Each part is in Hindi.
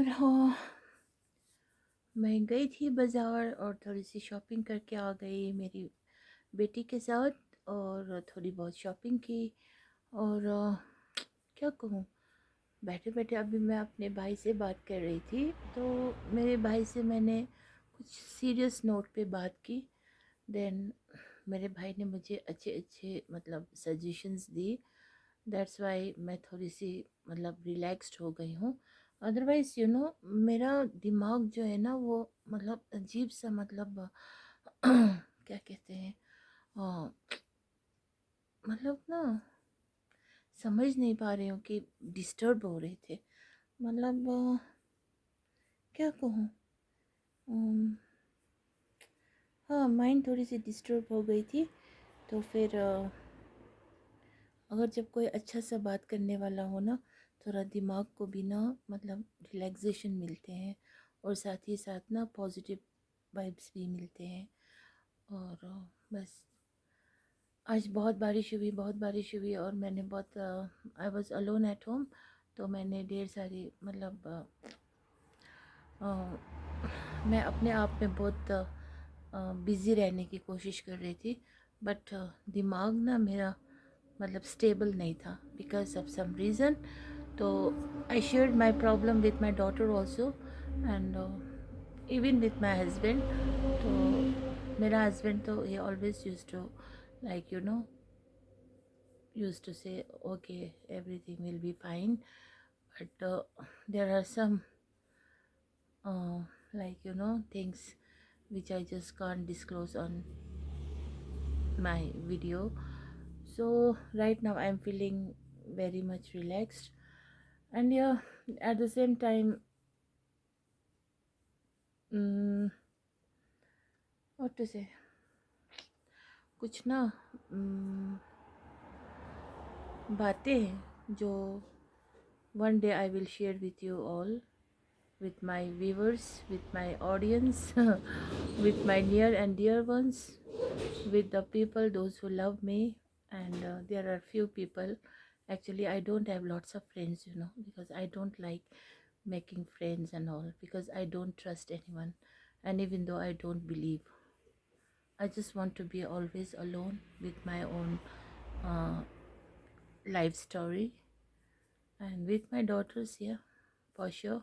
हाँ, मैं गई थी बाज़ार और थोड़ी सी शॉपिंग करके आ गई मेरी बेटी के साथ। और थोड़ी बहुत शॉपिंग की। और क्या कहूँ, बैठे बैठे अभी मैं अपने भाई से बात कर रही थी, तो मेरे भाई से मैंने कुछ सीरियस नोट पे बात की। देन मेरे भाई ने मुझे अच्छे अच्छे मतलब सजेशंस दी। दैट्स वाई मैं थोड़ी सी मतलब रिलैक्स्ड हो गई हूँ। अदरवाइज़ मेरा दिमाग जो है ना वो मतलब अजीब सा मतलब क्या कहते हैं, अ, मतलब ना समझ नहीं पा रही हूँ कि डिस्टर्ब हो रहे थे। मतलब क्या कहूँ, अम, हाँ, माइंड थोड़ी सी डिस्टर्ब हो गई थी। तो फिर अगर जब कोई अच्छा सा बात करने वाला हो ना, थोड़ा दिमाग को भी ना मतलब रिलैक्सेशन मिलते हैं, और साथ ही साथ ना पॉजिटिव वाइब्स भी मिलते हैं। और बस आज बहुत बारिश हुई, बहुत बारिश हुई, और मैंने बहुत I was alone at home. तो मैंने ढेर सारी मतलब मैं अपने आप में बहुत बिज़ी रहने की कोशिश कर रही थी। बट दिमाग ना मेरा मतलब स्टेबल नहीं था बिकॉज ऑफ सम रीज़न। तो I shared my problem with my daughter also, and even with my husband. तो मेरा हस्बैंड तो ये always use to like used to say okay, everything will be fine. But there are some uh, things which I just can't disclose on my video. So right now I'm feeling very much relaxed, and yeah, at the same time, mm, what to say, कुछ ना बातें हैं जो one day I will share with you all, with my viewers, with my audience, with my near and dear ones, with the people those who love me. And there are few people, actually I don't have lots of friends, because I don't like making friends and all, because I don't trust anyone. And even though I don't believe, I just want to be always alone with my own uh, life story, and with my daughters here for sure.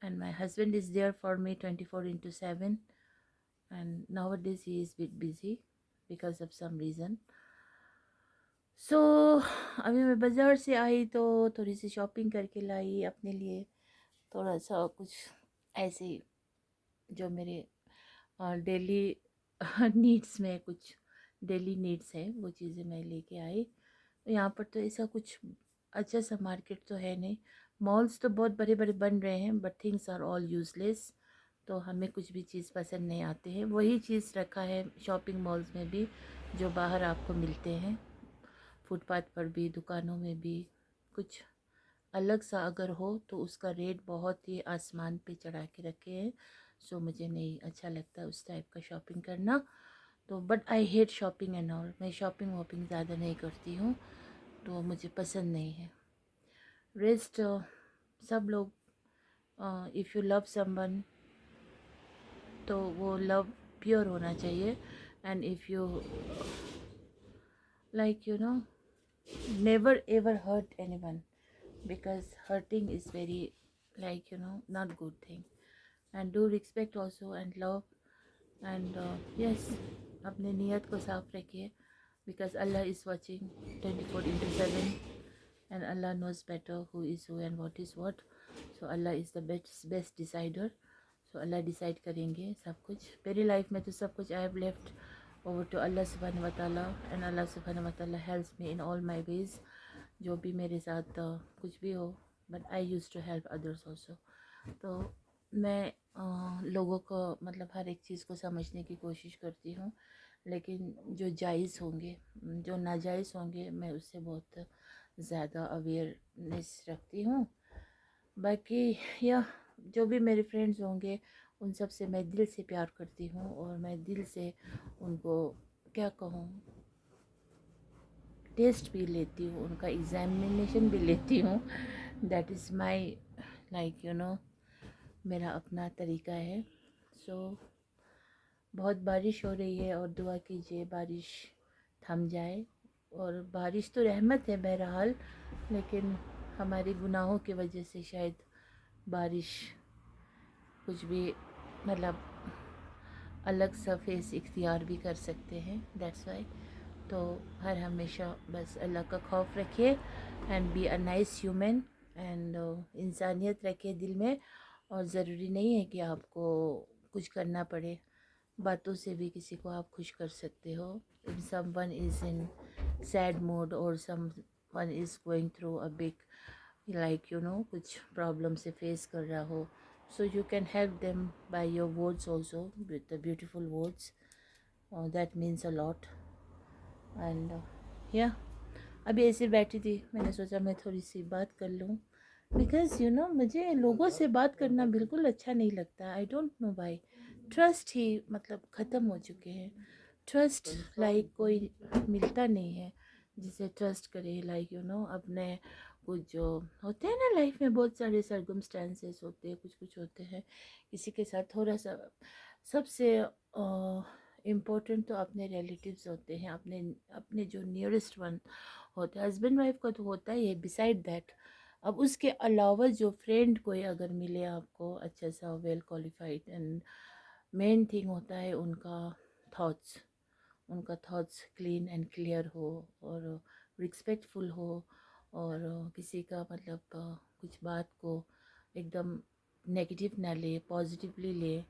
And my husband is there for me 24 into 7. And nowadays he is bit busy because of some reason. सो अभी मैं बाज़ार से आई तो थोड़ी सी शॉपिंग करके लाई अपने लिए। थोड़ा सा कुछ ऐसे जो मेरे डेली नीड्स में कुछ डेली नीड्स है वो चीज़ें मैं लेके आई। यहाँ पर तो ऐसा कुछ अच्छा सा मार्केट तो है नहीं। मॉल्स तो बहुत बड़े बड़े बन रहे हैं, but things are all useless. तो हमें कुछ भी चीज़ पसंद नहीं आते हैं। वही चीज़ रखा है शॉपिंग मॉल्स में भी जो बाहर आपको मिलते हैं, फुटपाथ पर भी, दुकानों में भी। कुछ अलग सा अगर हो तो उसका रेट बहुत ही आसमान पे चढ़ा के रखे हैं। सो मुझे नहीं अच्छा लगता उस टाइप का शॉपिंग करना। तो but I hate shopping and all. मैं शॉपिंग वॉपिंग ज़्यादा नहीं करती हूँ, तो मुझे पसंद नहीं है। रेस्ट सब लोग, इफ़ यू लव समवन तो वो लव प्योर होना चाहिए। And if you like never ever hurt anyone, because hurting is very not good thing. And do respect also and love, and yes, अपने नियत को साफ रखिए, because Allah is watching 24 into 7, and Allah knows better who is who and what is what. So Allah is the best decider. So Allah decide करेंगे सब कुछ मेरी लाइफ में। तो सब कुछ I have left over to Allah subhanahu wa ta'ala, and Allah subhanahu wa ta'ala helps me in all my ways. जो भी मेरे साथ कुछ भी हो, but I used to help others also. तो मैं लोगों को मतलब हर एक चीज़ को समझने की कोशिश करती हूँ, लेकिन जो जायज़ होंगे, जो नाजायज़ होंगे, मैं उससे बहुत ज़्यादा अवेयरनेस रखती हूँ। बाकी या जो भी मेरे फ्रेंड्स होंगे उन सब से मैं दिल से प्यार करती हूँ, और मैं दिल से उनको क्या कहूँ, टेस्ट भी लेती हूँ, उनका एग्ज़ामिनेशन भी लेती हूँ। दैट इज़ माई लाइक मेरा अपना तरीका है। सो बहुत बारिश हो रही है और दुआ कीजिए बारिश थम जाए। और बारिश तो रहमत है बहरहाल, लेकिन हमारी गुनाहों की वजह से शायद बारिश कुछ भी मतलब अलग सा फेस इख्तियार भी कर सकते हैं। दैट्स वाई तो हर हमेशा बस अल्लाह का खौफ रखिए and be a nice human and इंसानियत रखिए दिल में। और ज़रूरी नहीं है कि आपको कुछ करना पड़े, बातों से भी किसी को आप खुश कर सकते हो। If someone is in sad mood और someone is going through a big like कुछ प्रॉब्लम से फेस कर रहा हो, so you can help them by your words also, with the beautiful words. That means a lot. And yeah, अभी ऐसे बैठी थी, मैंने सोचा मैं थोड़ी सी बात कर लूँ, बिकॉज मुझे लोगों से बात करना बिल्कुल अच्छा नहीं लगता। I don't know why. Trust ही मतलब ख़त्म हो चुके हैं। ट्रस्ट लाइक कोई मिलता नहीं है जिसे ट्रस्ट करे। लाइक अपने कुछ जो होते हैं ना लाइफ में, बहुत सारे सर्कमस्टेंसेस होते हैं, कुछ कुछ होते हैं किसी के साथ थोड़ा सा। सबसे इम्पोर्टेंट तो अपने रिलेटिव्स होते हैं, अपने अपने जो नियरेस्ट वन होते हैं। हस्बैंड वाइफ का तो होता ही है, बिसाइड दैट। अब उसके अलावा जो फ्रेंड कोई अगर मिले आपको अच्छा सा, well qualified, and main thing होता है उनका थॉट्स। उनका थॉट्स क्लीन एंड क्लियर हो और रिस्पेक्टफुल हो, और किसी का मतलब कुछ बात को एकदम नेगेटिव ना ले, पॉजिटिवली ले।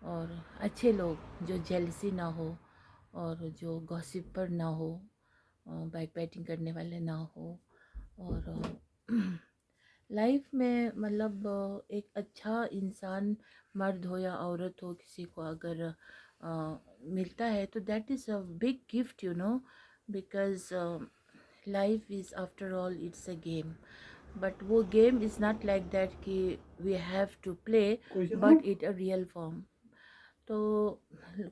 और अच्छे लोग जो जेलसी ना हो और जो गॉसिपर ना हो, बैक बैटिंग करने वाले ना हो। और लाइफ में मतलब एक अच्छा इंसान, मर्द हो या औरत हो, किसी को अगर मिलता है तो that is a big gift because life is after all it's a game. But वो game is not like that कि we have to play, but it a real form. तो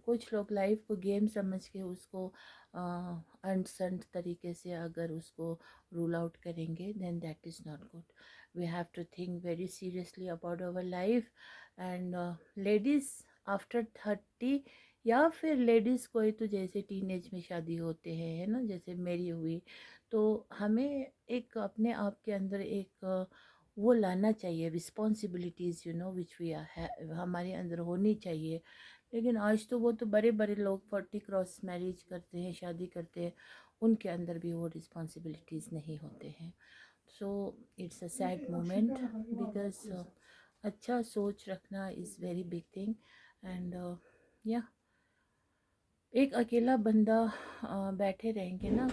कुछ लोग लाइफ को गेम समझ के उसको अनसंट तरीके से अगर उसको रूल आउट करेंगे, then that is not good. We have to think very seriously about our life. And ladies after 30, या फिर लेडीज़ कोई तो जैसे टीनेज में शादी होते हैं, है ना, जैसे मेरी हुई, तो हमें एक अपने आप के अंदर एक वो लाना चाहिए, रिस्पॉन्सिबिलिटीज़ विच वी हमारे अंदर होनी चाहिए। लेकिन आज तो वो तो बड़े बड़े लोग 40 क्रॉस मैरिज करते हैं, शादी करते हैं, उनके अंदर भी वो रिस्पॉन्सिबिलिटीज़ नहीं होते हैं। So it's a sad moment, because अच्छा सोच रखना is very big thing. And yeah एक अकेला बंदा बैठे रहेंगे ना,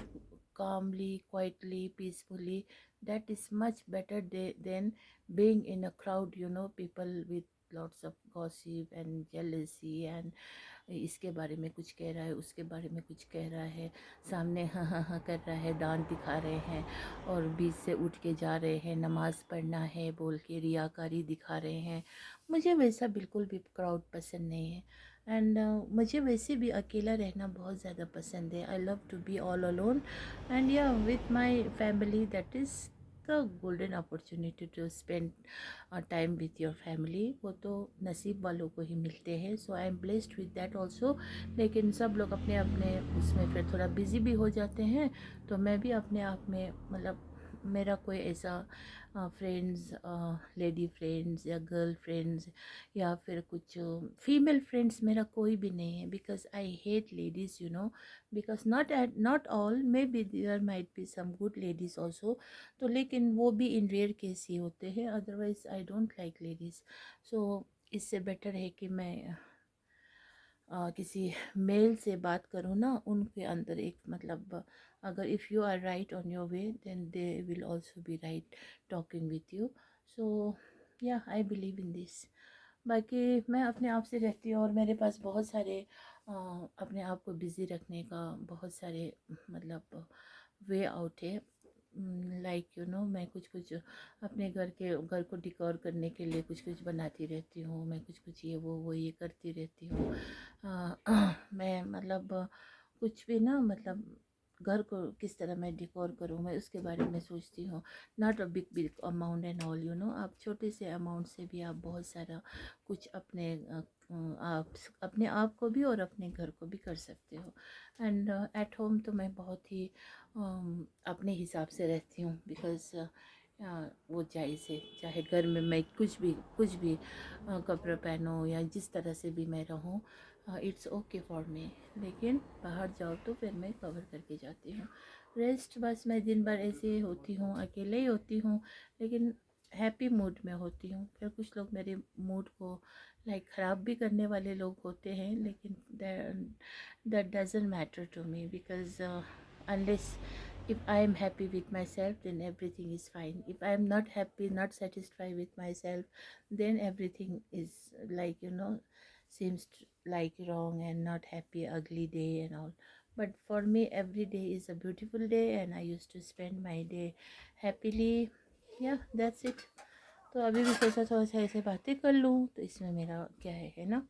calmly, quietly, peacefully, that is much better than being in a crowd, people with lots of gossip and jealousy, and इसके बारे में कुछ कह रहा है, उसके बारे में कुछ कह रहा है, सामने हाँ हाँ हाँ कर रहा है, दांत दिखा रहे हैं, और बीच से उठ के जा रहे हैं, नमाज़ पढ़ना है बोल के रियाकारी दिखा रहे हैं। मुझे वैसा बिल्कुल भी क्राउड पसंद नहीं है। एंड मुझे वैसे भी अकेला रहना बहुत ज़्यादा पसंद है। I love to be all alone and yeah with my family. That is the golden opportunity to spend time with your family. वो तो नसीब वालों को ही मिलते हैं। So I am blessed with that also. लेकिन सब लोग अपने अपने उसमें फिर थोड़ा बिज़ी भी हो जाते हैं, तो मैं भी अपने आप में मतलब मेरा कोई ऐसा फ्रेंड्स, लेडी फ्रेंड्स या गर्ल फ्रेंड्स या फिर कुछ फीमेल फ्रेंड्स मेरा कोई भी नहीं है। Because I hate ladies, because not all, may be there might be some good ladies also, तो लेकिन वो भी इन रेयर केस ही होते हैं। Otherwise I don't like ladies. So इससे बेटर है कि मैं किसी मेल से बात करूँ ना, उनके अंदर एक मतलब अगर if you are right on your way, then they will also be right talking with you. So yeah I believe in this. बाकी मैं अपने आप से रहती हूँ और मेरे पास बहुत सारे अपने आप को बिज़ी रखने का बहुत सारे मतलब वे आउट है। लाइक मैं कुछ कुछ अपने घर को डिकोर करने के लिए कुछ कुछ बनाती रहती हूँ। मैं कुछ कुछ वो ये करती रहती हूँ। मैं मतलब कुछ भी ना मतलब घर को किस तरह मैं डेकोर करूँ, मैं उसके बारे में सोचती हूँ। Not a big big amount and all, you know. आप छोटे से अमाउंट से भी आप बहुत सारा कुछ आप अपने आप को भी और अपने घर को भी कर सकते हो। एंड एट होम तो मैं बहुत ही अपने हिसाब से रहती हूँ, बिकॉज़ वो जायज़ है। चाहे घर में मैं कुछ भी कपड़े पहनूँ या जिस तरह से भी मैं रहूँ, इट्स ओके फॉर मी। लेकिन बाहर जाओ तो फिर मैं कवर करके जाती हूँ। रेस्ट बस मैं दिन भर ऐसे होती हूँ, अकेले ही होती हूँ, लेकिन हैप्पी मूड में होती हूँ। फिर कुछ लोग मेरे मूड को लाइक ख़राब भी करने वाले लोग होते हैं, लेकिन that doesn't matter to me, because unless if I am happy with myself, then everything is fine. If I am not happy, not satisfied with myself, then everything is like, you know, seems like wrong and not happy, ugly day and all. But for me, every day is a beautiful day, and I used to spend my day happily. Yeah, that's it. तो अभी भी सोचा थोड़ा सा ऐसे बातें कर लूँ, तो इसमें मेरा क्या है ना।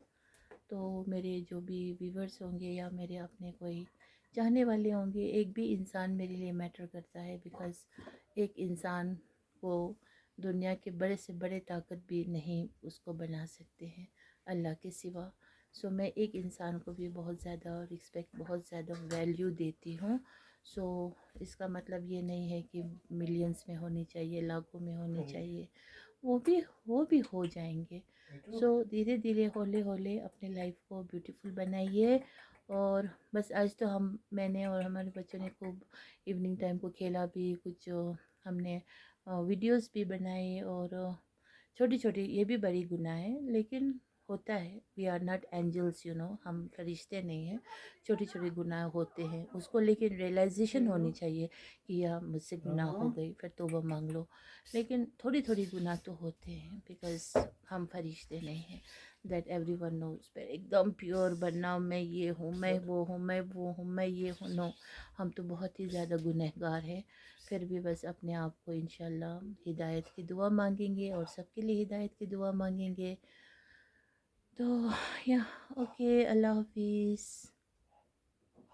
तो मेरे जो भी व्यूवर्स होंगे या मेरे अपने कोई चाहने वाले होंगे, एक भी इंसान मेरे लिए मैटर करता है, बिकॉज़ एक इंसान को दुनिया के बड़े से बड़े ताकत भी नहीं उसको बना सकते हैं अल्लाह के सिवा। सो मैं एक इंसान को भी बहुत ज़्यादा रिस्पेक्ट, बहुत ज़्यादा वैल्यू देती हूँ। सो इसका मतलब ये नहीं है कि मिलियंस में होनी चाहिए, लाखों में होनी चाहिए। वो भी हो जाएंगे। सो धीरे धीरे, हौले हौले अपने लाइफ को ब्यूटीफुल बनाइए। और बस आज तो मैंने और हमारे बच्चों ने खूब इवनिंग टाइम को खेला भी, कुछ हमने वीडियोस भी बनाए, और छोटी छोटी, ये भी बड़ी गुनाह है, लेकिन होता है। We are not angels, you know, हम फरिश्ते नहीं हैं। छोटी छोटी गुनाह होते हैं, उसको लेकिन रियलाइजेशन होनी चाहिए कि यह मुझसे गुनाह हो गई, फिर तौबा मांग लो। लेकिन थोड़ी थोड़ी गुनाह तो होते हैं, बिकॉज हम फरिश्ते नहीं हैं। That everyone knows. पर एकदम प्योर बनना, मैं ये हूँ, मैं वो हूँ, मैं वो हूँ, मैं ये हूँ, नो। हम तो बहुत ही ज़्यादा गुनहगार हैं। फिर भी बस अपने आप को इंशाल्लाह हिदायत की दुआ मांगेंगे, और सबके लिए हिदायत की दुआ मांगेंगे। तो या ओके, अल्लाह हाफिज़।